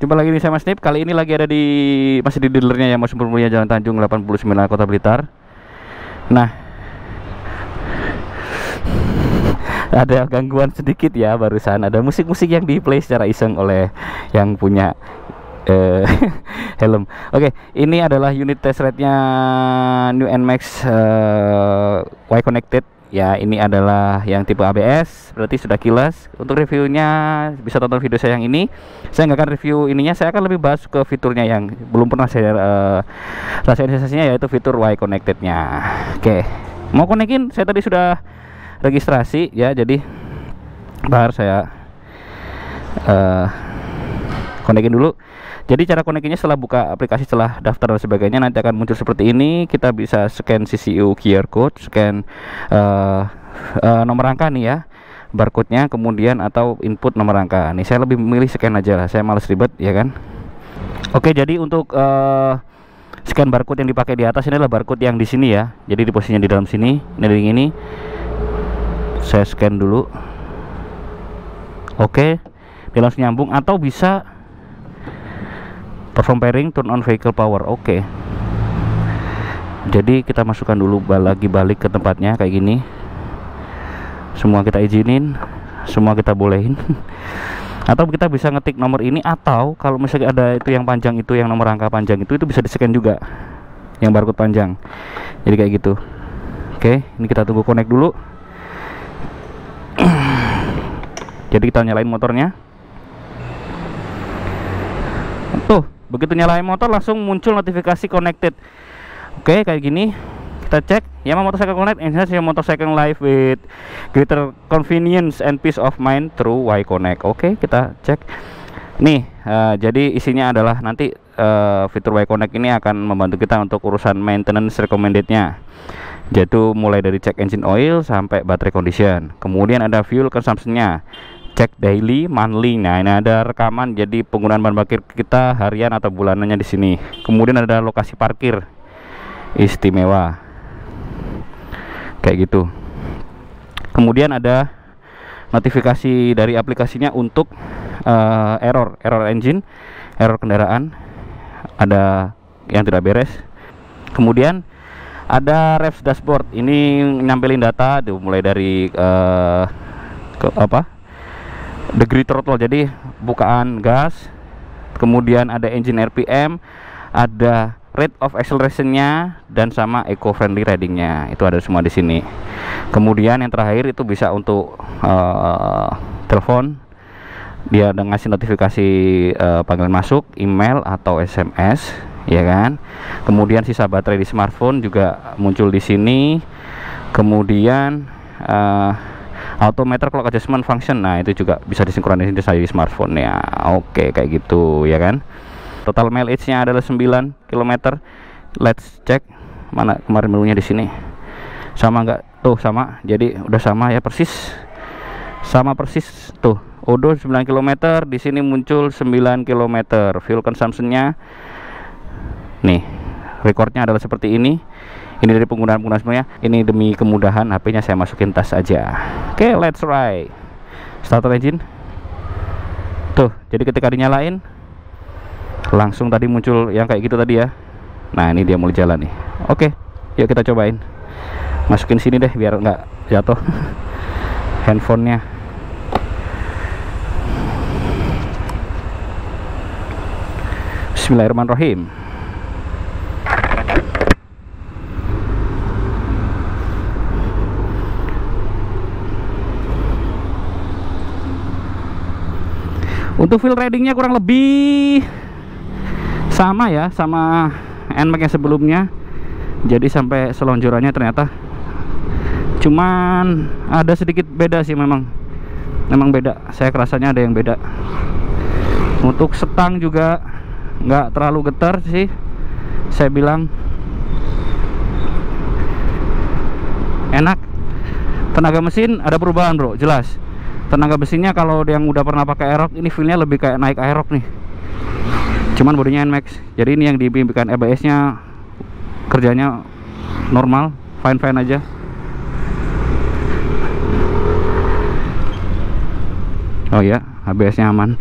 Jumpa lagi nih sama Snip. Kali ini lagi ada masih di dealernya ya, Mas Mulia Jalan Tanjung 89 Kota Blitar. Nah, ada gangguan sedikit ya barusan. Ada musik-musik yang di play secara iseng oleh yang punya helm. Oke, ini adalah unit test ride-nya New NMAX Y Connected. Ya, ini adalah yang tipe ABS, berarti sudah kilas. Untuk reviewnya bisa tonton video saya yang ini. Saya nggak akan review ininya, saya akan lebih bahas ke fiturnya yang belum pernah saya rasain sensasinya, yaitu fitur Y Connected-nya. Oke, mau konekin, saya tadi sudah registrasi ya, jadi bahar saya konekin dulu. Jadi cara konekinya setelah buka aplikasi, setelah daftar dan sebagainya, nanti akan muncul seperti ini. Kita bisa scan CCU QR code, scan nomor rangka nih ya, barcode-nya, kemudian atau input nomor rangka. Nih saya lebih memilih scan aja lah, saya males ribet ya kan. Oke, jadi untuk scan barcode yang dipakai di atas ini adalah barcode yang di sini ya. Jadi di posisinya di dalam sini, ini. Saya scan dulu. Oke, dia langsung nyambung. Atau bisa perform pairing, turn on vehicle power. Oke, jadi kita masukkan dulu lagi, balik ke tempatnya kayak gini. Semua kita izinin, semua kita bolehin. Atau kita bisa ngetik nomor ini, atau kalau misalnya ada itu yang panjang, itu yang nomor rangka panjang, itu bisa di scan juga, yang barcode panjang. Jadi kayak gitu. Oke, ini kita tunggu connect dulu. Jadi kita nyalain motornya. Tuh, begitu nyalain motor langsung muncul notifikasi connected. Oke, kayak gini. Kita cek, Yamaha Motorcycle Connect enhance your motorcycle life with greater convenience and peace of mind through Y Connect. Oke, kita cek. Nih, jadi isinya adalah nanti fitur Y Connect ini akan membantu kita untuk urusan maintenance recommended-nya. Yaitu mulai dari cek engine oil sampai baterai condition. Kemudian ada fuel consumption-nya, cek daily, monthly. Nah, ini ada rekaman jadi penggunaan bahan bakar kita harian atau bulanannya di sini. Kemudian ada lokasi parkir istimewa, kayak gitu. Kemudian ada notifikasi dari aplikasinya untuk error engine, error kendaraan, ada yang tidak beres. Kemudian ada revs dashboard, ini nyampelin data tuh, mulai dari degree throttle, jadi bukaan gas. Kemudian ada engine RPM, ada rate of acceleration-nya, dan sama eco friendly riding-nya. Itu ada semua di sini. Kemudian yang terakhir itu bisa untuk telepon, dia ada ngasih notifikasi panggilan masuk, email atau SMS, ya kan. Kemudian sisa baterai di smartphone juga muncul di sini. Kemudian autometer clock adjustment function, nah itu juga bisa disinkronisasi di smartphone ya. Oke, kayak gitu ya kan. Total mileage-nya adalah 9 km. Let's check mana kemarin menunya di sini. Sama enggak? Tuh sama. Jadi udah sama ya, persis. Sama persis tuh. Odo 9 km, di sini muncul 9 km. Fuel consumption-nya nih, recordnya adalah seperti ini. Ini dari penggunaan semuanya. Ini demi kemudahan HP-nya saya masukin tas aja. Oke, let's ride. Starter engine. Tuh, jadi ketika dinyalain langsung tadi muncul yang kayak gitu tadi ya. Nah, ini dia mulai jalan nih. Oke, yuk kita cobain. Masukin sini deh biar nggak jatuh handphonenya. Bismillahirrahmanirrahim. Untuk feel ridingnya kurang lebih sama ya, sama NMAX yang sebelumnya. Jadi sampai selonjorannya ternyata cuman ada sedikit beda sih, memang beda. Saya kerasanya ada yang beda. Untuk setang juga nggak terlalu getar sih, saya bilang enak. Tenaga mesin ada perubahan bro, jelas. Tenaga mesinnya kalau yang udah pernah pakai Aerox, ini feelnya lebih kayak naik Aerox nih. Cuman bodinya NMAX. Jadi ini yang dibimbingkan ABS-nya kerjanya normal, fine aja. Oh ya, ABS-nya aman.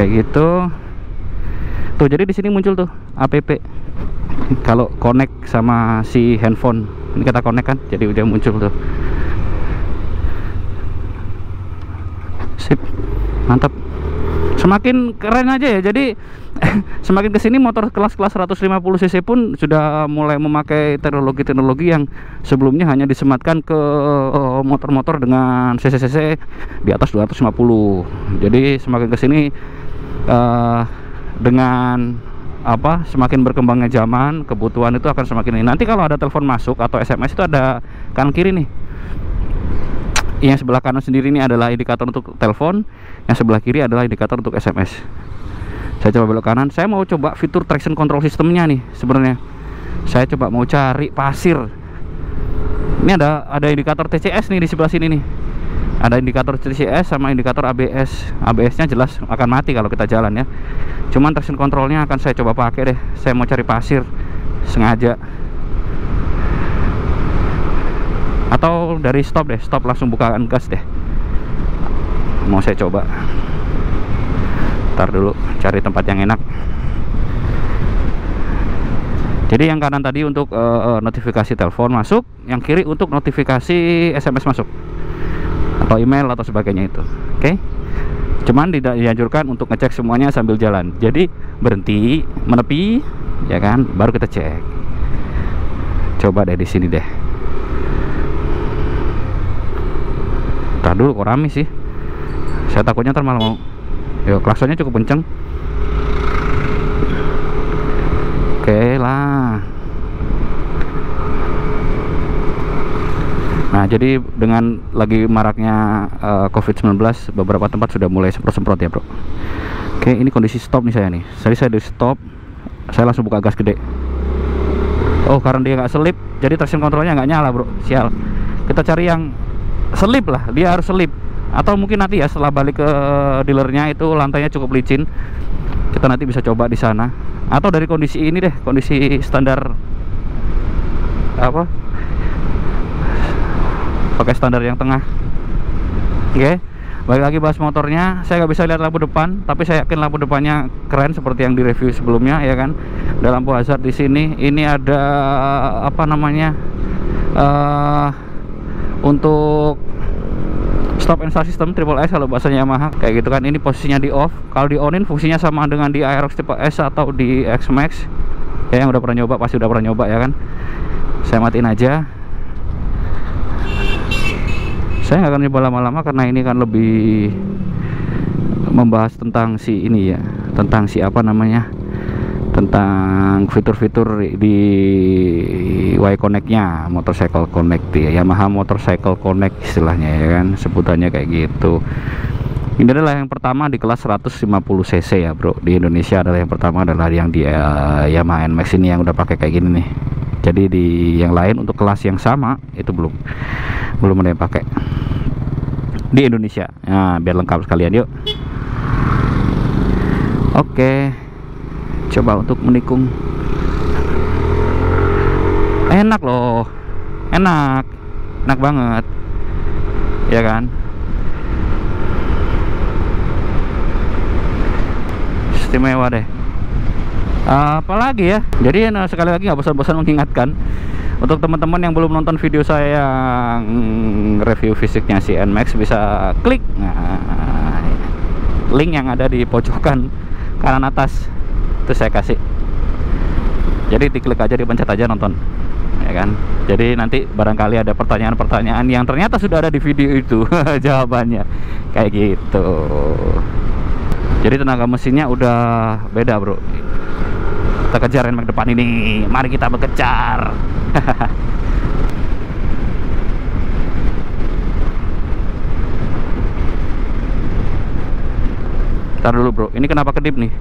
kayak gitu tuh. Jadi di sini muncul tuh app kalau connect sama si handphone. Ini kita connect kan, jadi udah muncul tuh. Sip, mantap. Semakin keren aja ya. Jadi semakin kesini motor kelas-kelas 150 cc pun sudah mulai memakai teknologi-teknologi yang sebelumnya hanya disematkan ke motor-motor dengan cc di atas 250. Jadi semakin kesini dengan apa, semakin berkembangnya zaman, kebutuhan itu akan semakin ini. Nanti kalau ada telepon masuk atau SMS itu ada kanan kiri nih. Yang sebelah kanan sendiri ini adalah indikator untuk telepon, yang sebelah kiri adalah indikator untuk SMS. Saya coba belok kanan, saya mau coba fitur traction control sistemnya nih sebenarnya. Saya coba mau cari pasir. Ini ada indikator TCS nih di sebelah sini nih. Ada indikator TCS sama indikator ABS. ABS-nya jelas akan mati kalau kita jalan ya. Cuman traction controlnya akan saya coba pakai deh. Saya mau cari pasir sengaja. Atau dari stop deh, stop langsung bukaan gas deh. Mau saya coba. Ntar dulu cari tempat yang enak. Jadi yang kanan tadi untuk notifikasi telepon masuk, yang kiri untuk notifikasi SMS masuk atau email atau sebagainya itu. Oke. Cuman tidak dianjurkan untuk ngecek semuanya sambil jalan. Jadi berhenti, menepi, ya kan, baru kita cek. Coba deh di sini deh. Ntar dulu kok rame sih. Saya takutnya ntar malah mau. Yo, klaksonnya cukup kenceng. Oke lah. Nah, jadi dengan lagi maraknya COVID-19, beberapa tempat sudah mulai semprot-semprot ya bro. Oke, ini kondisi stop nih saya nih. Saya di stop, saya langsung buka gas gede. Oh, karena dia nggak selip, jadi traction controlnya nggak nyala bro. Sial. Kita cari yang selip lah, dia harus selip. Atau mungkin nanti ya setelah balik ke dealernya itu lantainya cukup licin, kita nanti bisa coba di sana. Atau dari kondisi ini deh, kondisi standar apa, pakai standar yang tengah. Oke, balik lagi bahas motornya. Saya nggak bisa lihat lampu depan, tapi saya yakin lampu depannya keren seperti yang di review sebelumnya ya kan. Ada lampu hazard di sini. Ini ada apa namanya, untuk stop and start system triple S kalau bahasanya Yamaha kayak gitu kan. Ini posisinya di off. Kalau di onin fungsinya sama dengan di Aerox tipe S atau di X-Max ya, yang udah pernah nyoba pasti udah pernah nyoba ya kan. Saya matiin aja. Saya nggak akan nyoba lama-lama karena ini kan lebih membahas tentang si ini ya, tentang si apa namanya, tentang fitur-fitur di Y Connect-nya, Motorcycle Connect ya, Yamaha Motorcycle Connect istilahnya ya kan, sebutannya kayak gitu. Ini adalah yang pertama di kelas 150 cc ya bro. Di Indonesia adalah yang pertama adalah yang di Yamaha NMAX ini yang udah pakai kayak gini nih. Jadi di yang lain untuk kelas yang sama itu belum ada yang pakai di Indonesia. Nah, biar lengkap sekalian yuk. Oke, coba untuk menikung. Enak loh, enak banget ya kan. Istimewa deh. Apalagi ya, jadi sekali lagi nggak bosan-bosan mengingatkan untuk teman-teman yang belum nonton video saya yang review fisiknya si NMAX, bisa klik link yang ada di pojokan kanan atas itu saya kasih. Jadi diklik aja, dipencet aja, nonton ya kan. Jadi nanti barangkali ada pertanyaan-pertanyaan yang ternyata sudah ada di video itu jawabannya kayak gitu. Jadi tenaga mesinnya udah beda bro. Kita kejar NMAX depan ini, mari kita berkejar. Ntar dulu bro, ini kenapa kedip nih?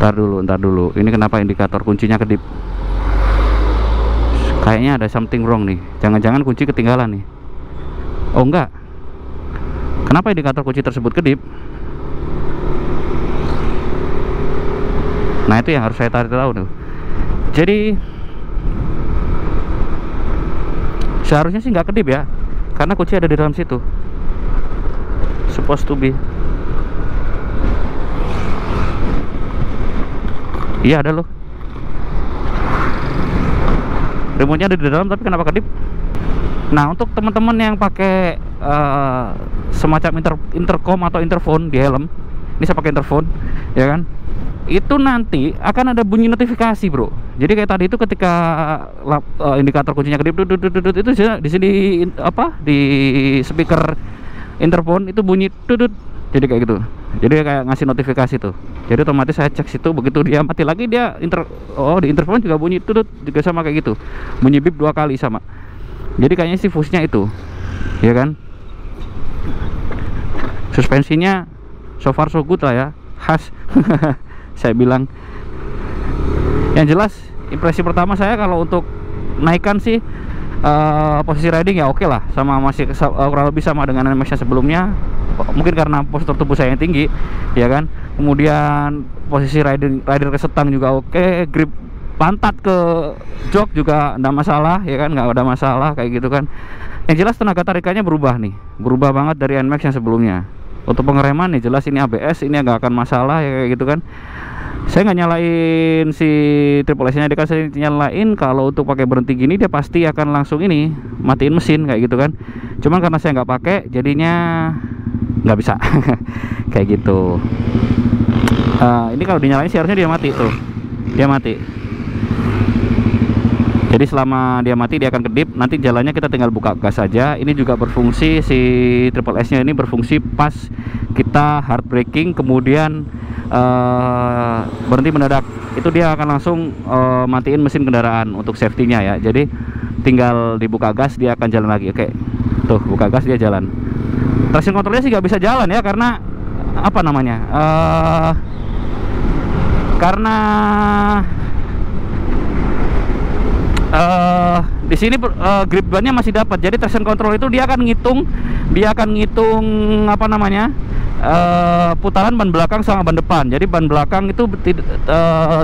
Ntar dulu, ini kenapa indikator kuncinya kedip? Kayaknya ada something wrong nih. Jangan-jangan kunci ketinggalan nih. Oh enggak, kenapa indikator kunci tersebut kedip? Nah itu yang harus saya tarik tahu tuh. Jadi seharusnya sih nggak kedip ya, karena kunci ada di dalam situ. supposed to be. Iya ada loh. Remote-nya ada di dalam tapi kenapa kedip? Nah, untuk teman-teman yang pakai semacam intercom atau interphone di helm, ini saya pakai interphone, ya kan? Itu nanti akan ada bunyi notifikasi, bro. Jadi kayak tadi itu ketika indikator kuncinya kedip, itu di sini apa di speaker interphone itu bunyi dudut. Jadi kayak gitu. Jadi kayak ngasih notifikasi tuh. Jadi otomatis saya cek situ, begitu dia mati lagi dia di interphone juga bunyi dudut, juga sama kayak gitu. Bunyi bip 2 kali sama. Jadi kayaknya sih fungsinya itu, ya kan? Suspensinya so far so good lah ya, khas. Saya bilang. Yang jelas impresi pertama saya kalau untuk naikkan sih posisi riding ya oke lah, sama masih kurang lebih sama dengan NMAX-nya sebelumnya. Mungkin karena postur tubuh saya yang tinggi, ya kan. Kemudian posisi rider ke setang juga oke, grip pantat ke jok juga enggak masalah, ya kan, nggak ada masalah kayak gitu kan. Yang jelas tenaga tarikannya berubah nih, berubah banget dari NMAX yang sebelumnya. Untuk pengereman nih jelas ini ABS, ini nggak akan masalah ya kayak gitu kan. Saya nggak nyalain si triple S nya, dia kan saya nyalain kalau untuk pakai berhenti gini dia pasti akan langsung ini matiin mesin kayak gitu kan. Cuman karena saya nggak pakai jadinya nggak bisa. Kayak gitu. Ini kalau dinyalain sih harusnya dia mati tuh, dia mati. Jadi selama dia mati dia akan kedip, nanti jalannya kita tinggal buka gas saja. Ini juga berfungsi, si triple S nya ini berfungsi pas kita hard braking kemudian berhenti mendadak, itu dia akan langsung matiin mesin kendaraan untuk safety-nya ya. Jadi tinggal dibuka gas dia akan jalan lagi. Oke, tuh buka gas dia jalan. Traction controlnya sih nggak bisa jalan ya, karena apa namanya, karena di sini grip bannya masih dapat. Jadi traction control itu dia akan ngitung apa namanya, putaran ban belakang sama ban depan. Jadi ban belakang itu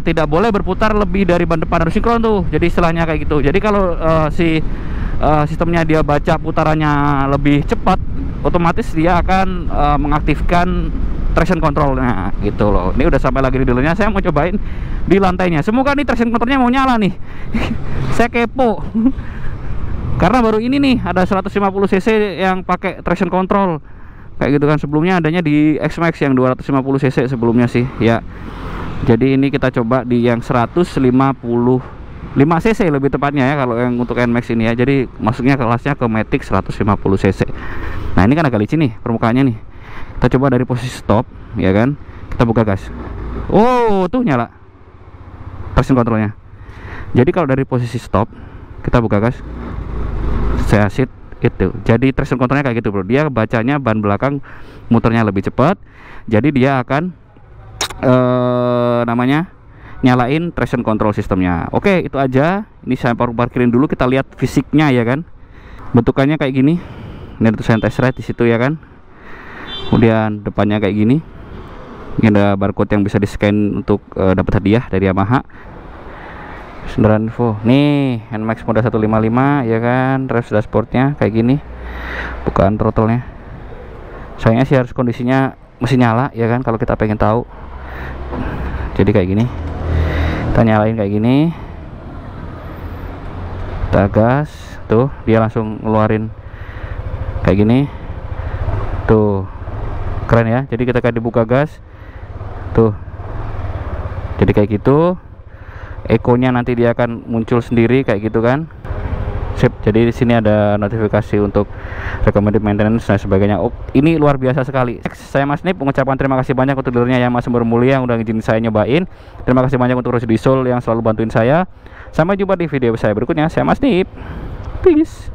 tidak boleh berputar lebih dari ban depan, harus sinkron tuh. Jadi istilahnya kayak gitu. Jadi kalau sistemnya dia baca putarannya lebih cepat, otomatis dia akan mengaktifkan traction controlnya gitu loh. Ini udah sampai lagi di dealernya, saya mau cobain di lantainya. Semoga nih traction controlnya mau nyala nih. Saya kepo. Karena baru ini nih ada 150 cc yang pakai traction control kayak gitu kan. Sebelumnya adanya di X-Max yang 250 cc sebelumnya sih ya. Jadi ini kita coba di yang 155 cc lebih tepatnya ya, kalau yang untuk NMAX ini ya. Jadi masuknya kelasnya ke Matic 150 cc. Nah ini kan agak licin nih permukaannya nih. Kita coba dari posisi stop, ya kan. Kita buka gas. Oh, tuh nyala traction controlnya. Jadi kalau dari posisi stop, kita buka gas, saya sit itu. Jadi traction controlnya kayak gitu, bro. Dia bacanya ban belakang muternya lebih cepat. Jadi dia akan namanya nyalain traction control sistemnya. Oke, itu aja. Ini saya parkirin dulu, kita lihat fisiknya ya kan. Bentukannya kayak gini. Ini ada tulisan test ride di situ ya kan. Kemudian depannya kayak gini. Ini ada barcode yang bisa di scan untuk dapat hadiah dari Yamaha. Kendaraan info. Nih NMAX mode 155 ya kan. Rev dashboardnya kayak gini. Bukaan throttle-nya. Sayangnya sih harus kondisinya mesin nyala ya kan, kalau kita pengen tahu. Jadi kayak gini. Kita nyalain kayak gini. Kita gas. Tuh dia langsung ngeluarin kayak gini. Tuh keren ya. Jadi kita kayak dibuka gas tuh, jadi kayak gitu. Ekonya nanti dia akan muncul sendiri kayak gitu kan. Sip. Jadi di sini ada notifikasi untuk recommended maintenance dan sebagainya. Oh, ini luar biasa sekali. Saya Mas Nip mengucapkan terima kasih banyak untuk dealernya Yamaha Sumber Mulia yang udah izin saya nyobain. Terima kasih banyak untuk Rosdi Sol yang selalu bantuin saya. Sampai jumpa di video saya berikutnya. Saya Mas Nip. Peace.